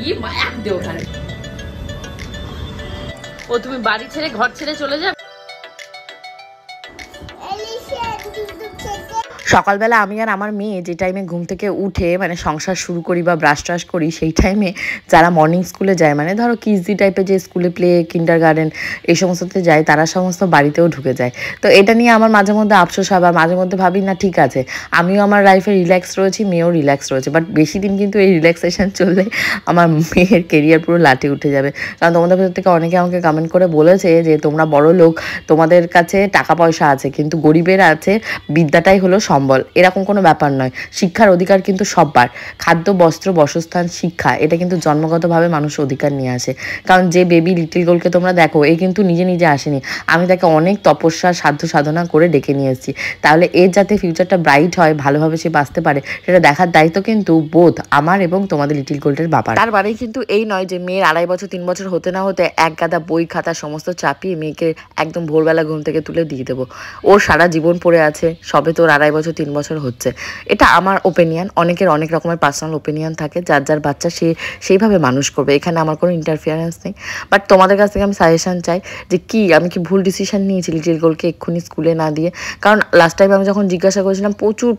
গিয়ে এক দে ওখানে। ও তুমি বাড়ি ছেড়ে ঘর ছেড়ে চলে যাবে? সকালবেলা আমি আর আমার মেয়ে যে টাইমে ঘুম থেকে উঠে মানে সংসার শুরু করি বা ব্রাশ ট্রাশ করি, সেই টাইমে যারা মর্নিং স্কুলে যায়, মানে ধরো কিডজি টাইপের যে স্কুলে প্লে কিন্ডার গার্ডেন এই সমস্ততে যায়, তারা সমস্ত বাড়িতেও ঢুকে যায়। তো এটা নিয়ে আমার মাঝে মধ্যে আফসোস হয়, আর মাঝে মধ্যে ভাবি না ঠিক আছে আমিও আমার লাইফে রিল্যাক্স রয়েছি, মেয়েও রিল্যাক্স রয়েছে, বাট বেশি দিন কিন্তু এই রিল্যাক্সেশন চললে আমার মেয়ের কেরিয়ার পুরো লাটে উঠে যাবে। কারণ তোমাদের ভেতর থেকে অনেকে আমাকে কমেন্ট করে বলেছে যে তোমরা বড় লোক, তোমাদের কাছে টাকা পয়সা আছে, কিন্তু গরিবের আছে বিদ্যাটাই হলো সম্বল। এরকম কোনো ব্যাপার নয়, শিক্ষার অধিকার কিন্তু সবার। খাদ্য, বস্ত্র, বাসস্থান, শিক্ষা এটা কিন্তু জন্মগতভাবে মানুষ অধিকার নিয়ে আসে। কারণ যে বেবি লিটিল গোলকে তোমরা দেখো, এ কিন্তু নিজে নিজে আসেনি, আমি তাকে অনেক তপস্যা সাধ্য সাধনা করে ডেকে নিয়ে এসেছি। তাহলে এর যাতে ফিউচারটা ব্রাইট হয়, ভালোভাবে সে বাঁচতে পারে, সেটা দেখার দায়িত্ব কিন্তু বোধ আমার এবং তোমাদের লিটিল গোল্ডের বাবার। তার বাড়ি কিন্তু এই নয় যে মেয়ের 2.5 বছর 3 বছর হতে না হতে এক গাদা বই খাতা সমস্ত চাপিয়ে মেয়েকে একদম ভোরবেলা ঘুম থেকে তুলে দিয়ে দেবো। ওর সারা জীবন পড়ে আছে, সবে তোর 2.5 বছর 3 বছর হচ্ছে। এটা আমার ওপিনিয়ন, অনেকের অনেক রকমের পার্সোনাল ওপিনিয়ন থাকে, যার যার বাচ্চা সে সেইভাবে মানুষ করবে, এখানে আমার কোনো ইন্টারফিয়ারেন্স নেই। বাট তোমাদের কাছ থেকে আমি সাজেশন চাই যে আমি কি ভুল ডিসিশন নিয়েছি লিটিল গোলকে এক্ষুনি স্কুলে না দিয়ে? কারণ লাস্ট টাইম আমি যখন জিজ্ঞাসা করেছিলাম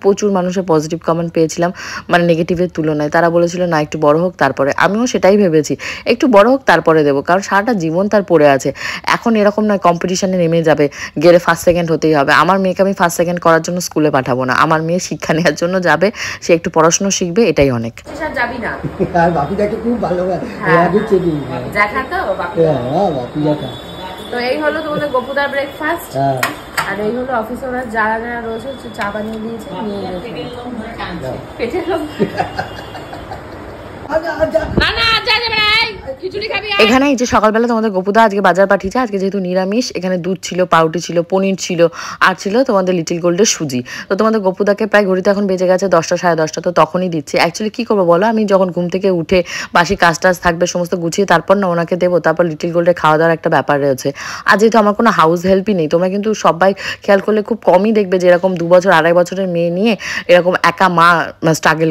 প্রচুর মানুষের পজিটিভ কমেন্ট পেয়েছিলাম, মানে নেগেটিভের তুলনায়। তারা বলেছিল না একটু বড় হোক তারপরে। আমিও সেটাই ভেবেছি, একটু বড় হোক তারপরে দেবো, কারণ সারাটা জীবন তার পড়ে আছে। এখন এরকম নয় কম্পিটিশনে নেমে যাবে, গেলে ফার্স্ট সেকেন্ড হতেই হবে। আমার মেয়েকে আমি ফার্স্ট সেকেন্ড করার জন্য স্কুলে পাঠাবো না, আমার মেয়ে শিক্ষা নেওয়ার জন্য যাবে, সে একটু পড়াশোনা শিখবে, এটাই অনেক। যাবি না? আর বাপিটাকে খুব ভালোবাসে, দেখা তো বাপি, তো এই হলো তোমাদের গোপুদার ব্রেকফাস্ট, আর এই হলো অফিসে ওরা যারা যারা রয়েছে চা বানিয়ে দিয়েছে, নিয়ে পেটে এখানে এই যে সকালবেলা তোমাদের গোপুদা আজকে বাজার পাঠিয়েছে। আজকে যেহেতু নিরামিষ, এখানে দুধ ছিল, পাউরুটি ছিল, পনির ছিল, আর ছিল তোমাদের লিটিল গোল্ডের সুজি। তো তোমাদের গোপুদাকে প্রায় ঘড়িতে এখন বেজে গেছে 10টা 10:30, তো তখনই দিচ্ছি। অ্যাকচুয়ালি কী করবো বলো, আমি যখন ঘুম থেকে উঠে বাসি কাজ টাজ থাকবে সমস্ত গুছিয়ে তারপর না ওনাকে দেবো, তারপর লিটিল গোল্ডের খাওয়া দাওয়ার একটা ব্যাপার রয়েছে। আর যেহেতু আমার কোনো হাউস হেল্পই নেই, তোমরা কিন্তু সবাই খেয়াল করলে খুব কমই দেখবে যে এরকম 2 বছর 2.5 বছরের মেয়ে নিয়ে এরকম একা মা স্ট্রাগল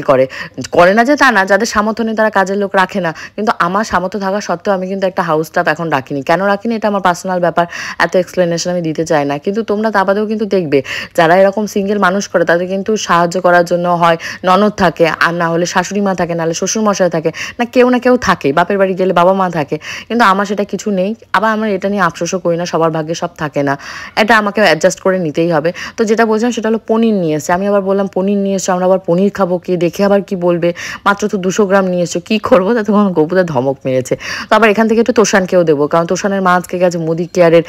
করে না যে তা না, যাদের সামর্থ্য নেই তারা কাজের লোক রাখে না, কিন্তু আমার সামর্থ্য থাকা সত্ত্বেও আমি কিন্তু একটা হাউস স্টাফ এখন রাখিনি। কেন রাখিনি এটা আমার পার্সোনাল ব্যাপার, এত এক্সপ্লেনেশন আমি দিতে চাই না। কিন্তু তোমরা তা বাদেও কিন্তু দেখবে যারা এরকম সিঙ্গেল মানুষ করে তাদের কিন্তু সাহায্য করার জন্য হয় ননদ থাকে, আর না হলে শাশুড়ি মা থাকে, নাহলে শ্বশুরমশাই থাকে, না কেউ থাকে, বাপের বাড়ি গেলে বাবা মা থাকে। কিন্তু আমার সেটা কিছু নেই। আবার আমার এটা নিয়ে আফসোসও করি না, সবার ভাগ্যে সব থাকে না, এটা আমাকে অ্যাডজাস্ট করে নিতেই হবে। তো যেটা বলছিলাম সেটা হলো পনির নিয়ে এসছে। আমি আবার বললাম পনির নিয়ে এসছো, আমরা আবার পনির খাবো, কি দেখে আবার কি বলবে, মাত্র তো 200 গ্রাম নিয়ে এসছো, কী করবো? তা তখন গোপুদা ধমক মেরেছে। তো আবার এখান থেকে একটু তোষানকেও দেবো, কারণ তোষানের মা আজকে গেছে মোদি কেয়ারের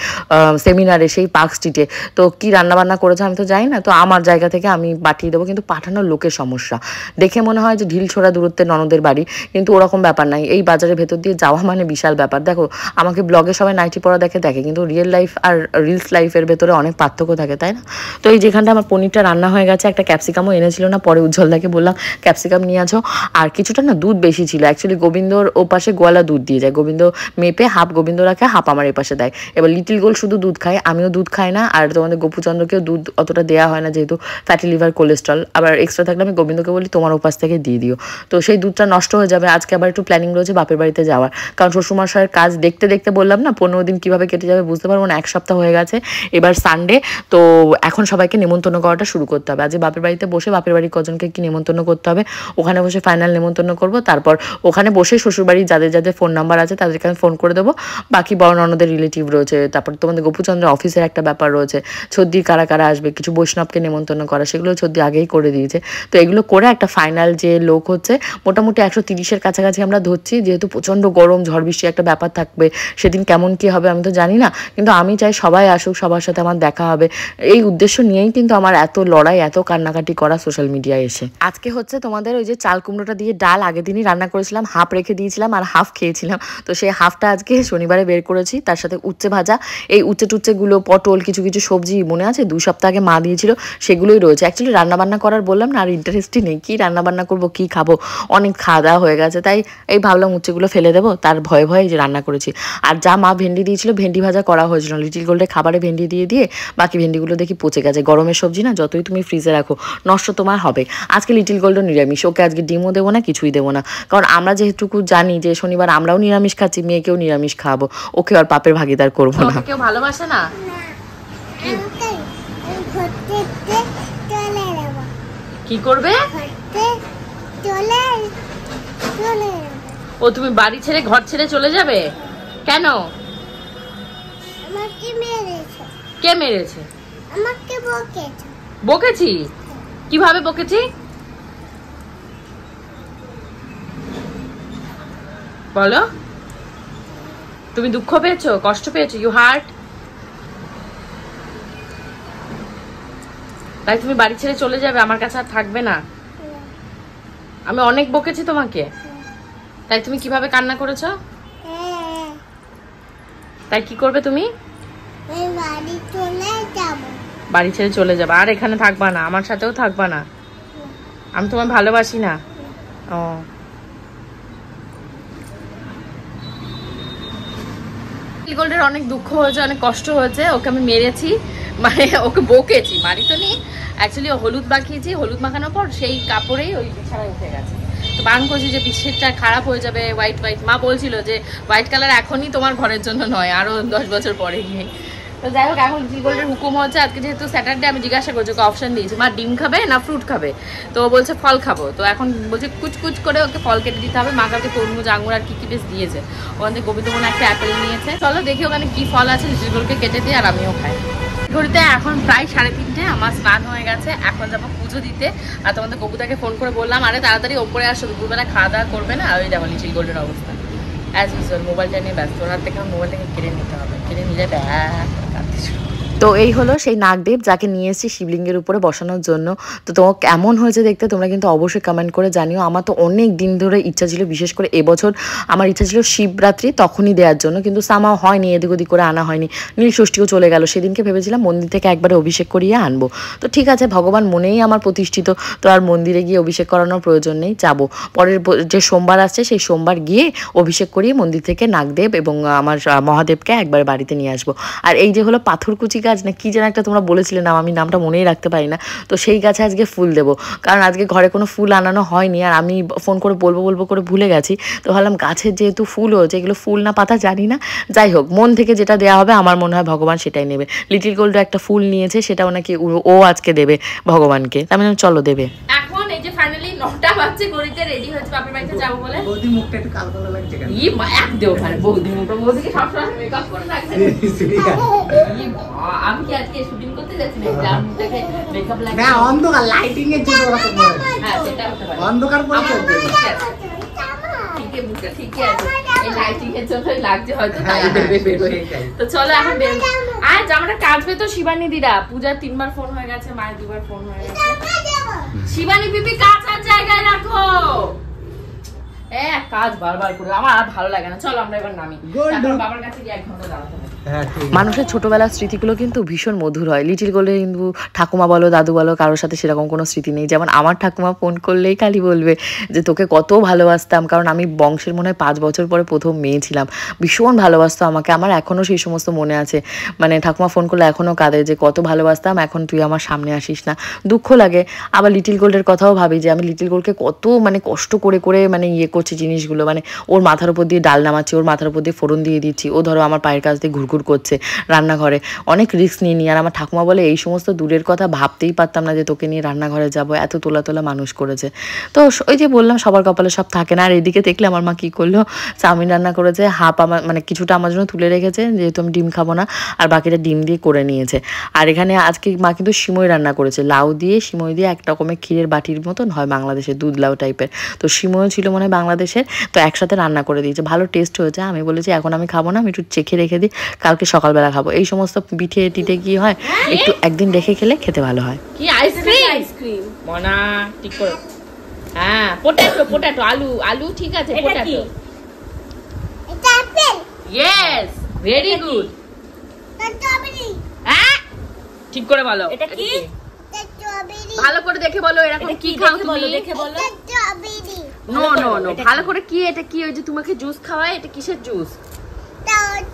সেমিনারে সেই পার্ক স্ট্রিটে। তো কী রান্নাবান্না করেছে আমি তো জানি না, তো আমার জায়গা থেকে আমি পাঠিয়ে দেবো। কিন্তু পাঠানোর লোকের সমস্যা, দেখে মনে হয় যে ঢিল ছোড়া দূরত্বে ননদের বাড়ি, কিন্তু ওরকম ব্যাপার নাই। এই বাজারের ভেতর দিয়ে যাওয়া মানে বিশাল ব্যাপার। দেখো আমাকে ব্লগে সবাই নাইটি পরা দেখে, কিন্তু রিয়েল লাইফ আর রিলস লাইফের ভেতরে অনেক পার্থক্য থাকে, তাই না? তো এই যেখানটা আমার পনিরটা রান্না হয়ে গেছে, একটা ক্যাপসিকামও এনেছিল না, পরে উজ্জ্বলদাকে বললাম ক্যাপসিকাম নিয়ে আসো। আর কিছুটা না দুধ বেশি ছিল, অ্যাকচুয়ালি গোবিন্দর ও পাশে গোয়ালা দুধ দিয়ে যায়, গোবিন্দ মেপে হাফ গোবিন্দ রাখে, হাফ আমার এ পাশে দেয়। এবার লিটিল গোল শুধু দুধ খায়, আমিও দুধ খাই না, আর তোমাদের গোপুচন্দ্রকেও দুধ অতটা দেওয়া হয় না, যেহেতু ফ্যাটি লিভার কোলেস্ট্রল। আবার এক্সট্রা থাকলে আমি গোবিন্দকে বলি তোমার ওপাশ থেকে দিয়ে দিও, তো সেই দুধটা নষ্ট হয়ে যাবে। আজকে আবার একটু প্ল্যানিং রয়েছে বাপের বাড়িতে যাওয়ার, কারণ শ্বশুরমশাইয়ের কাজ দেখতে দেখতে বললাম না 15 দিন কীভাবে কেটে যাবে বুঝতে পারবো না, 1 সপ্তাহ হয়ে গেছে। এবার সানডে, তো এখন সবাইকে নেমন্তন্ন করাটা শুরু করতে হবে। আজ বাপের বাড়িতে বসে বাপের বাড়ির কজনকে কি নেমন্তন্ন করতে হবে, ওখানে বসে ফাইনাল নেমন্তন্ন করব। তারপর ওখানে বসে শ্বশুরবাড়ির যাদের যাদের ফোন নাম্বার আছে তাদেরকে আমি ফোন করে দেবো, বাকি বড় ননদের রিলেটিভ রয়েছে, তারপর তোমাদের গোপুচন্দ্রের অফিসের একটা ব্যাপার রয়েছে, ছদ্দি কারা কারা আসবে, কিছু বৈষ্ণবকে নেমন্তন্ন করা, সেগুলো ছদ্দি আগেই করে দিয়েছে। তো এগুলো করে একটা ফাইনাল যে লোক হচ্ছে মোটামুটি 130-এর কাছাকাছি আমরা ধরছি, যেহেতু প্রচণ্ড গরম ঝড় বৃষ্টি একটা ব্যাপার থাকবে, সেদিন কেমন কী হবে আমি তো জানি না, কিন্তু আমি চাই সবাই আসুক, সবার সাথে আমার দেখা হবে, এই উদ্দেশ্য নিয়েই কিন্তু আমার এত লড়াই, এত কান্নাকাটি করা সোশ্যাল মিডিয়ায় এসে। আজকে হচ্ছে তোমাদের ওই যে চাল কুমড়োটা দিয়ে ডাল আগের দিনই রান্না করেছিলাম, হাফ রেখে দিয়েছিলাম আর হাফ খেয়ে খেয়েছিলাম। তো সেই হাফটা আজকে শনিবারে বের করেছি, তার সাথে উচ্ছে ভাজা, এই উচ্ছে টুচ্ছেগুলো, পটল, কিছু কিছু সবজি মনে আছে 2 সপ্তাহ আগে মা দিয়েছিল, সেগুলোই রয়েছে। অ্যাকচুয়ালি রান্নাবান্না করার বললাম না আর ইন্টারেস্টই নেই, কী রান্নাবান্না করবো, কী খাবো, অনেক খাওয়া দাওয়া হয়ে গেছে, তাই এই ভাবলাম উচ্ছেগুলো ফেলে দেবো, তার ভয়ে ভয়ে যে রান্না করেছি। আর যা মা ভেন্ডি দিয়েছিল, ভেন্ডি ভাজা করা হয়েছিল, লিটিল গোল্ডে খাবারে ভেন্ডি দিয়ে দিয়ে বাকি ভেন্ডিগুলো দেখি পচে গেছে। গরমের সবজি না, যতই তুমি ফ্রিজে রাখো নষ্ট তোমার হবে। আজকে লিটিল গোল্ডও নিরামিষ, ওকে আজকে ডিমও দেবো না, কিছুই দেবো না, কারণ আমরা যেহেতু জানি যে শনিবার আমরাও নিরামিষ খাচ্ছি, মেয়েকেও নিরামিষ খাওয়াবো, ওকে আর পাপের ভাগিদার করবো না। কেউ ভালোবাসে না, কি করবে? ও তুমি বাড়ি ছেড়ে ঘর ছেড়ে চলে যাবে কেন? কে মেরেছে? আমাকে বকেছে। বকেছি? কিভাবে বকেছি বলো? তুমি দুঃখ পেয়েছো, কষ্ট পেয়েছো, ইউ হার্ট, তাই তুমি বাড়ি ছেড়ে চলে যাবে, আমার কাছে আর থাকবে না? আমি অনেক বকেছি তোমাকে, তাই তুমি কিভাবে কান্না করেছো? তাই কি করবে তুমি? বাড়ি ছেড়ে চলে যাবে, আর এখানে থাকবা না, আমার সাথেও থাকবা না, আমি তোমায় ভালোবাসি না। ও গোল্ডের অনেক দুঃখ হয়েছে, অনেক কষ্ট হয়েছে, ওকে আমি মেরেছি, মানে ওকে বকেছি, মারি তো নি, অ্যাকচুয়ালি হলুদ মাখিয়েছি, হলুদ মাখানোর পর সেই কাপড়েই ওই বিছানায় উঠে গেছে। তো বারণ করছি যে বিছানাটা খারাপ হয়ে যাবে, হোয়াইট হোয়াইট, মা বলছিল যে হোয়াইট কালার এখনই তোমার ঘরের জন্য নয়, আরো 10 বছর পরে গিয়ে। তো যাই হোক, এখন লিটিল গোল্ডের হুকুম হচ্ছে, আজকে যেহেতু স্যাটারডে, আমি জিজ্ঞাসা করছি, ওকে অপশন দিয়েছি, মা ডিম খাবে না ফ্রুট খাবে, তো বলছে ফল খাবো। তো এখন বলছে কুচ করে ওকে ফল কেটে দিতে হবে, মা কালকে তরমুজ, আঙুর আর কি বেশ দিয়েছে, ওখান থেকে গোবিন্দমোহন একটা অ্যাপেল নিয়েছে, চলো দেখি ওখানে কি ফল আছে, লিটিল গোল্ডকে কেটে দিই আর আমিও খাই। ঘড়িতে এখন প্রায় 3:30, আমার স্নান হয়ে গেছে, এখন যাবো পুজো দিতে। আর তোমাদের গপুদাকে ফোন করে বললাম, আরে তাড়াতাড়ি ওপরে আসো, দুপুরবেলা খাওয়া দাওয়া করবে না। ওই দেখো লিটিল গোল্ডের অবস্থা অ্যাজ ইউজুয়াল, মোবাইলটা নিয়ে ব্যস্ত, ওনার থেকে মোবাইলটাকে কেড়ে নিতে হবে, কেড়ে নিলে কাঁদতে শুরু। তো এই হলো সেই নাগদেব, যাকে নিয়ে এসেছি শিবলিঙ্গের উপরে বসানোর জন্য। তো তোমার কেমন হয়েছে দেখতে তোমরা কিন্তু অবশ্যই কমেন্ট করে জানিও। আমার তো অনেক দিন ধরে ইচ্ছা ছিল, বিশেষ করে এবছর আমার ইচ্ছা ছিল শিবরাত্রি তখনই দেওয়ার জন্য, কিন্তু সামাও হয়নি, এদিক ওদিক করে আনা হয়নি, নীল ষষ্ঠীও চলে গেল। সেদিনকে ভেবেছিলাম মন্দির থেকে একবারে অভিষেক করিয়ে আনবো। তো ঠিক আছে, ভগবান মনেই আমার প্রতিষ্ঠিত, তো আর মন্দিরে গিয়ে অভিষেক করানোর প্রয়োজন নেই, যাবো পরের যে সোমবার আসছে সেই সোমবার গিয়ে অভিষেক করিয়ে মন্দির থেকে নাগদেব এবং আমার মহাদেবকে একবার বাড়িতে নিয়ে আসবো। আর এই যে হলো পাথরকুচি গাছ না কি যেন একটা তোমরা বলেছিলে নাম, আমি নামটা মনেই রাখতে পারি না, তো সেই গাছে আজকে ফুল দেবো, কারণ আজকে ঘরে কোনো ফুল আনানো হয়নি, আর আমি ফোন করে বলবো করে ভুলে গেছি। তো ভাবলাম গাছের যেহেতু ফুল হয়েছে, এগুলো ফুল না পাতা জানি না, যাই হোক মন থেকে যেটা দেওয়া হবে আমার মনে হয় ভগবান সেটাই নেবে। লিটিল গোল্ড একটা ফুল নিয়েছে, সেটাও নাকি ও আজকে দেবে ভগবানকে, তার মানে চলো দেবে। এখন এই যে ফাইনালি 9টা বাজছে, ঘড়িতে রেডি হচ্ছে বাপের বাড়িতে যাবো বলে। বৌদি মুখটা একটু কালো কালো লাগছে কেন? ই মা এক দেও ভাই, বৌদিকে সবসময় মেকআপ করে রাখছে। আমি কি আজকে শুটিং করতে যাচ্ছি না, গ্রাম থেকে মেকআপ লাগে না, অন্ধকার লাইটিং এর জন্য ওরকম হয়। হ্যাঁ সেটা হতে পারে, অন্ধকার পড়ে চলবে। ঠিকই আছে, এই লাইটিং এর জন্যই লাগছে হয়তো, তাই বেরোবে। তো চলো এখন বের, আর জামাটা কাচবে তো শিবানী দিদা, পূজার 3বার ফোন হয়ে গেছে, মায়ের 2বার ফোন হয়ে গেছে। শিবানী পিপি কাঁচার জায়গায় রাখো, কাজ বারবার করে আমার আর ভালো লাগে না। চলো আমরা এবার নামি, বাবার কাছে গিয়ে 1 ঘন্টা দাঁড়াতে হবে। মানুষের ছোটবেলার স্মৃতিগুলো কিন্তু ভীষণ মধুর হয়। লিটিল গোল্ডে কিন্তু ঠাকুমা বলো দাদু বলো কারোর সাথে সেরকম কোনো স্মৃতি নেই। যেমন আমার ঠাকুমা ফোন করলেই খালি বলবে যে তোকে কত ভালোবাসতাম, কারণ আমি বংশের মনে হয় 5 বছর পরে প্রথম মেয়ে ছিলাম, ভীষণ ভালোবাসতো আমাকে। আমার এখনও সেই সমস্ত মনে আছে, মানে ঠাকুমা ফোন করলে এখনও কাঁদে যে কত ভালোবাসতাম, এখন তুই আমার সামনে আসিস না, দুঃখ লাগে। আবার লিটিল গোল্ডের কথাও ভাবি যে আমি লিটিল গোল্ডকে কত মানে কষ্ট করে করে মানে ইয়ে করছি জিনিসগুলো, মানে ওর মাথার উপর দিয়ে ডাল নামাচ্ছি, ওর মাথার উপর দিয়ে ফোড়ন দিয়ে দিচ্ছি, ও ধরো আমার পায়ের কাছ দিয়ে ঘুরঘুর করছে রান্নাঘরে, অনেক রিস্ক নিয়ে। আর আমার ঠাকুমা বলে এই সমস্ত দূরের কথা ভাবতেই পারতাম না যে তোকে নিয়ে রান্নাঘরে যাব, এত তোলা তোলা মানুষ করেছে। তো ওই যে বললাম সবার কপালে সব থাকে না। আর এদিকে দেখলে আমার মা কী করলো, চাউমিন রান্না করেছে, হাফ আমার মানে কিছুটা আমার জন্য তুলে রেখেছে, যেহেতু আমি ডিম খাবো না, আর বাকিটা ডিম দিয়ে করে নিয়েছে। আর এখানে আজকে মা কিন্তু সিমই রান্না করেছে, লাউ দিয়ে সিমই দিয়ে এক রকমের ক্ষীরের বাটির মতন হয় বাংলাদেশের, দুধ লাউ টাইপের। তো সিমইও ছিল মনে হয় বাংলাদেশের, তো একসাথে রান্না করে দিয়েছে, ভালো টেস্ট হয়েছে। আমি বলেছি এখন আমি খাবো না, আমি একটু চেখে রেখে দিই, কালকে সকালবেলা খাবো। এই সমস্ত পিঠে টিঠে কি হয় একটু একদিন রেখে খেলে খেতে ভালো হয়। কি আইসক্রিম? আইসক্রিম মনা ঠিক করে, হ্যাঁ পোটেটো আলু ঠিক আছে, potato yes, very good. Strawberry হ্যাঁ, ঠিক করে বলো। এটা কি? স্ট্রবেরি ভালো করে দেখে বলো, এরকম কি খাও তুমি? দেখে বলো। স্ট্রবেরি নো নো নো, ভালো করে কি এটা কি? ওই যে তোমাকে জুস খাওয়ায়, এটা কিসের জুস?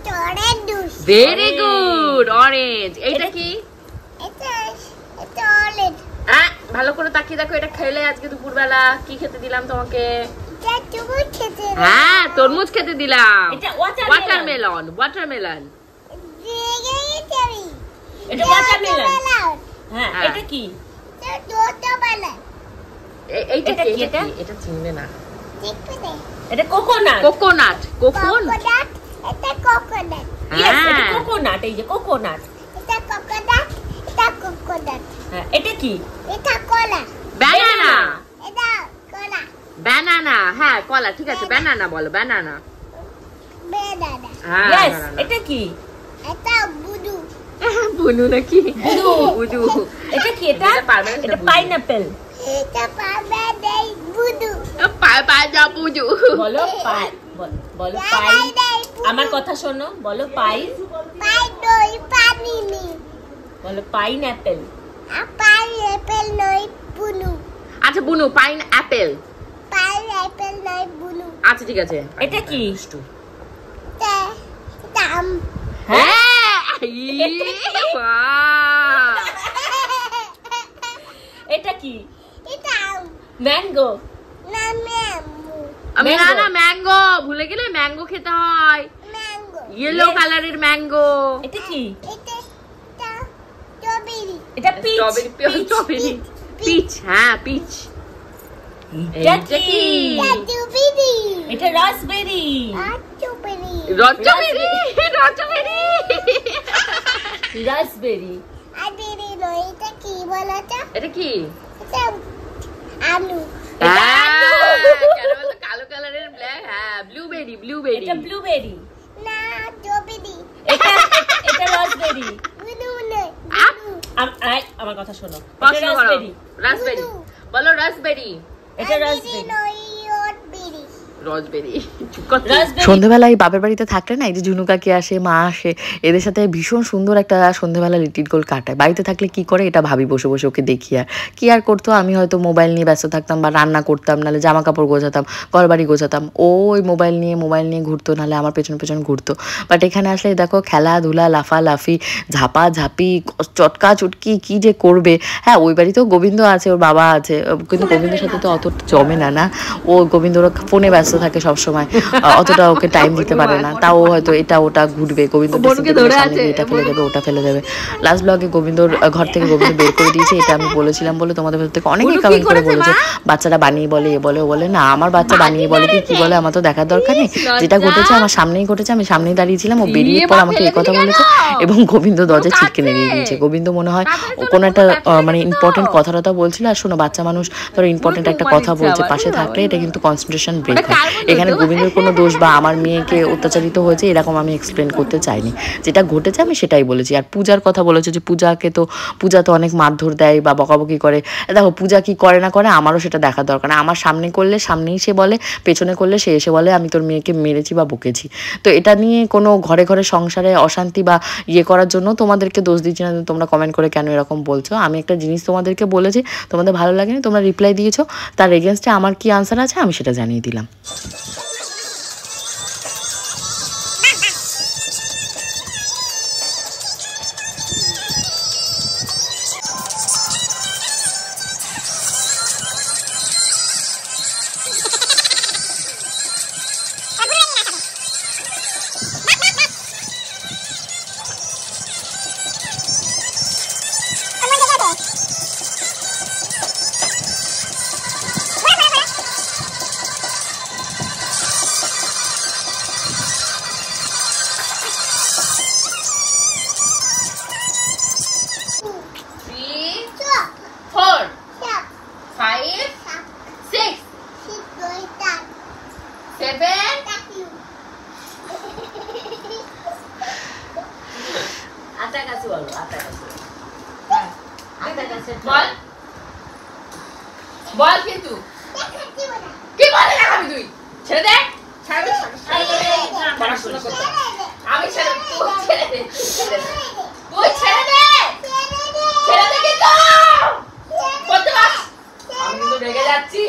টরের জুস ভেরি গুড, অরেঞ্জ। এইটা কি? এটা অরেঞ্জ ভালো করে তাকিয়ে দেখো, এটা খেলে আজকে দুপুরবেলা কি খেতে দিলাম তোমাকে? এটা তুমি খেতে হ্যাঁ, তরমুজ খেতে দিলাম। এটা watermelon। Watermelon, watermelon. এটা ওয়াটারমেলন। হ্যাঁ, এটা কি? এইটা এটা কি? কি এটা? এটা চিনবে না। এটা কোকোনাট। কোকোনাট, কোকোন। এটা কোকোনাট ইয়েস, এটা হ্যাঁ। কোকোনাট, এই যে কোকোনাট। এটা কোকোনাট এটা কোকোনাট হ্যাঁ, এটা কি? এটা কলা ব্যানানা, এটা কলা ব্যানানা। হ্যাঁ, কলা, ঠিক আছে। ব্যানানা বলো, ব্যানানা। বেদানা হ্যাঁ, ইয়েস, banana। এটা কি? এটা বুদু বুনু নাকি? বুদু। বুদু। এটা কি? এটা এটা পারবে না, সেটা এটা বুদু। পাইনাপল। এটা পাবে দেই বুদু পায় পায় যা বুঝু। বলো পাই, বলো পাই। আমার কথা শোনো, বলো পাই। পাই দই পানি নি বলো পাইনাপল। পাই অ্যাপেল নই বুনু আচ্ছা, বুনু, পাইন অ্যাপেল। পাই অ্যাপেল নই বুনু আচ্ছা, ঠিক আছে। এটা কি? তে দাম হ্যাঁ, বাহ। এটা কি? এটা ম্যাঙ্গো। না ম্যাঙ্গো আমি না Mango। না, ম্যাঙ্গো ভুলে গেলে। ম্যাঙ্গো খেতে হয়, ম্যাঙ্গো ইয়েলো Yes। কালারের ম্যাঙ্গো। এটা কি? এটা স্ট্রবেরি এটা পিচ। Strawberry, peach. হ্যাঁ, পিচ। এটা এইটা কি? কি? স্ট্রবেরি এটা raspberry. Strawberry raspberry, raspberry. Raspberry. আদিরি নই এটা কি বলতো এটা কি? এটা আলু হ্যাঁ, কেন বলতো? কালো কালারের ব্ল্যাক। হ্যাঁ, ব্লুবেরি, ব্লুবেরি। এটা ব্লুবেরি। না স্ট্রবেরি এটা এটা রাসবেরি। বুনু নই আপ, আমার কথা শোনো, এটা প্রশ্ন করো। রাসবেরি। রাসবেরি বলো, রাসবেরি। এটা আদিরি রাসবেরি। নই রসবেরি রসবেরি। চুপ কর তুই। রাসবেরি। সন্ধ্যেবেলায় বাপের বাড়িতে থাকলে না, এই যে ঝুনু কাকি আসে, মা আসে, এদের সাথে ভীষণ সুন্দর একটা সন্ধ্যেবেলা লিটিল গোল কাটায়। বাড়িতে থাকলে কি করে এটা ভাবি, বসে বসে ওকে দেখি। আর কি আর করতো, আমি হয়তো মোবাইল নিয়ে ব্যস্ত থাকতাম, বা রান্না করতাম, নাহলে জামা কাপড় গোছাতাম, ঘর বাড়ি গোছাতাম। ও ওই মোবাইল নিয়ে ঘুরতো, নাহলে আমার পেছন পেছন ঘুরতো। বাট এখানে আসলে দেখো, খেলাধুলা, লাফালাফি, ঝাপাঝাপি, চটকা চটকি কি যে করবে। হ্যাঁ, ওই বাড়িতেও গোবিন্দ আছে, ওর বাবা আছে, কিন্তু গোবিন্দের সাথে তো অত জমে না। না, ও গোবিন্দর ফোনে ব্যস্ত থাকে সবসময়, অতটা ওকে টাইম দিতে পারে না। তাও হয়তো এটা ওটা ঘুরবে, গোবিন্দ এটা ফেলে দেবে, ওটা ফেলে দেবে। লাস্ট ব্লগে গোবিন্দর ঘর থেকে গোবিন্দ বের করে দিয়েছে, এটা আমি বলেছিলাম বলে তোমাদের ভেতর থেকে অনেকেই কমেন্ট করে বলেছে বাচ্চারা বানিয়ে বলে, এ বলে, ও বলে না, আমার বাচ্চা বানিয়ে বলে কি বলে আমার তো দেখার দরকার নেই। যেটা ঘটেছে আমার সামনেই ঘটেছে, আমি সামনেই দাঁড়িয়েছিলাম, ও বেরিয়ে পর আমাকে এই কথা বলেছে, এবং গোবিন্দ দরজা ছিটকে নিয়ে দিয়েছে। গোবিন্দ মনে হয় ও কোনো একটা মানে ইম্পর্টেন্ট কথাটা বলছিল। আর শোনো, বাচ্চা মানুষ ধরো ইম্পর্টেন্ট একটা কথা বলছে, পাশে থাকলে এটা কিন্তু কনসেন্ট্রেশন ব্রেক হয়। এখানে গোবিন্দের কোনো দোষ বা আমার মেয়েকে অত্যাচারিত হয়েছে এরকম আমি এক্সপ্লেন করতে চাইনি। যেটা ঘটেছে আমি সেটাই বলেছি। আর পূজার কথা বলেছে, যে পূজা তো অনেক মারধর দেয় বা বকাবকি করে। দেখো, পূজা কি করে না করে আমারও সেটা দেখার দরকার না। আমার সামনে করলে সামনেই সে বলে, পেছনে করলে সে এসে বলে আমি তোর মেয়েকে মেরেছি বা বকেছি। তো এটা নিয়ে কোনো ঘরে ঘরে সংসারে অশান্তি বা ইয়ে করার জন্য তোমাদেরকে দোষ দিচ্ছি না, তোমরা কমেন্ট করে কেন এরকম বলছো। আমি একটা জিনিস তোমাদেরকে বলেছি, তোমাদের ভালো লাগেনি, তোমরা রিপ্লাই দিয়েছো, তার এগেনস্টে আমার কি আনসার আছে আমি সেটা জানিয়ে দিলাম। বল কিন্তু কি বলে দেখাবি তুই? ছেড়ে দে, পড়াশোনা করতে আমি ছেড়ে তুই ছেড়ে দে তুই ছেড়ে দে ছেড়ে দে কিন্তু করতে পাস আমি কিন্তু রেগে যাচ্ছি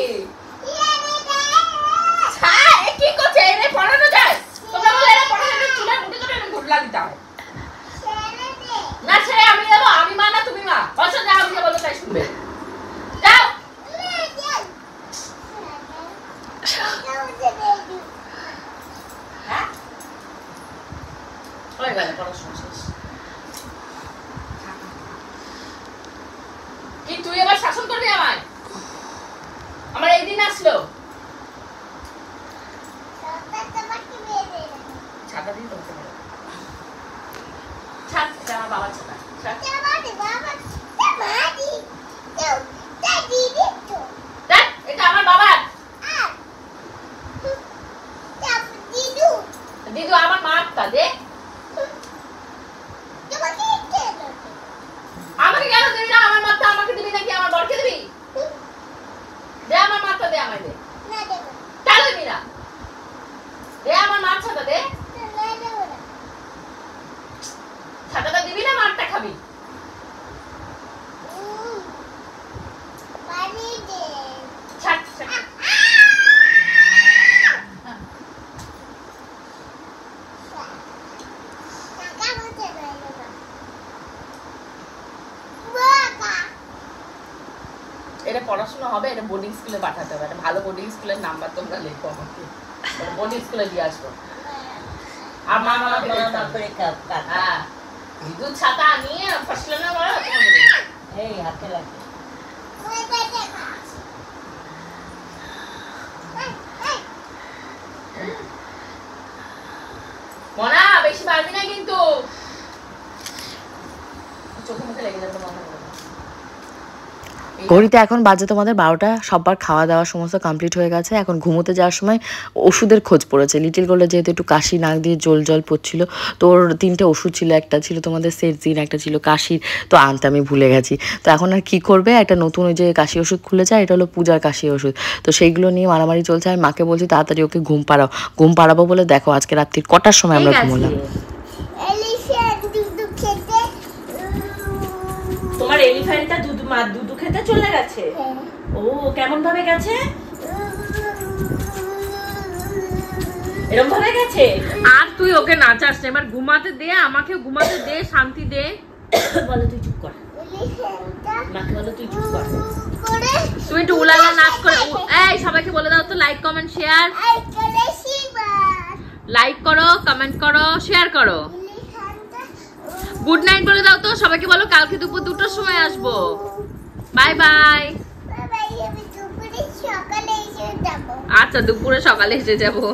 ছাড় কি করছে এনে পড়ানো যায় তোমরা বলে এরা পড়ানো চুলে মুঠি করে এনে ঘুরলা দিতে হয় না ছেড়ে আমি যাবো আমি মা না তুমি মা বসো যাও আমি বলো তাই শুনবে যাও হ্যাঁ হয়ে গেল পড়াশোনা শেষ কি তুই এবার শাসন করবি আমায় আমার এই দিন আসলো ছাতা দিন তোমাকে ছাত এটা আমার বাবার ছাতা দেখ এটা আমার বাবার দিদু আমার মারটা দে আমাকে কেন দিবি না আমার মারটা আমাকে দিবি নাকি আমার বরকে দিবি দে আমার মারটা দে আমায় দে কেন দিবি না দে আমার মার ছাতা দে ছাতাটা দিবি না মারটা খাবি ছাড় ছাড় এটা পড়াশোনা হবে এটা বোর্ডিং স্কুলে পাঠাতে হবে এটা ভালো বোর্ডিং স্কুলের নাম্বার তোমরা লেখো আমাকে বোর্ডিং স্কুলে দিয়ে আসবো আর মা আমাকে হ্যাঁ বিদ্যুৎ ছাতা নিয়ে ফসলে না বলো এই হাতে লাগে মনা বেশি পারবি না কিন্তু চোখে মুখে লেগে যাবে মনে ঘড়িতে এখন বাজে তোমাদের 12টা সবার খাওয়া দাওয়া সমস্ত কমপ্লিট হয়ে গেছে এখন ঘুমোতে যাওয়ার সময় ওষুধের খোঁজ পড়েছে লিটিল গোল্ডের যেহেতু একটু কাশি নাক দিয়ে জল পড়ছিল তোর 3টে ওষুধ ছিল একটা ছিল তোমাদের সেরজিন একটা ছিল কাশির তো আনতে আমি ভুলে গেছি তো এখন আর কি করবে একটা নতুন ওই যে কাশি ওষুধ খুলেছে এটা হলো পূজার কাশি ওষুধ তো সেইগুলো নিয়ে মারামারি চলছে আমি মাকে বলছি তাড়াতাড়ি ওকে ঘুম পাড়াবো বলে দেখো আজকে রাত্রির কটার সময় আমরা ঘুমোলাম তোমার এলিফ্যান্টটা দুধু খেতে চলে গেছে ও কেমন ভাবে গেছে এরকম ভাবে গেছে আর তুই ওকে নাচাস না এবার ঘুমাতে দে আমাকে ঘুমাতে দে শান্তি দে বলো তুই চুপ কর মাকে বলো তুই চুপ কর তুমি একটু উলালা নাচ করে এই সবাইকে বলে দাও তো লাইক কমেন্ট শেয়ার লাইক করো কমেন্ট করো শেয়ার করো গুড নাইট বলে দাও তো সবাইকে বলো কালকে দুপুর 2টার সময় আসবো বাই বাই আচ্ছা দুপুরে সকালে এসে যাবো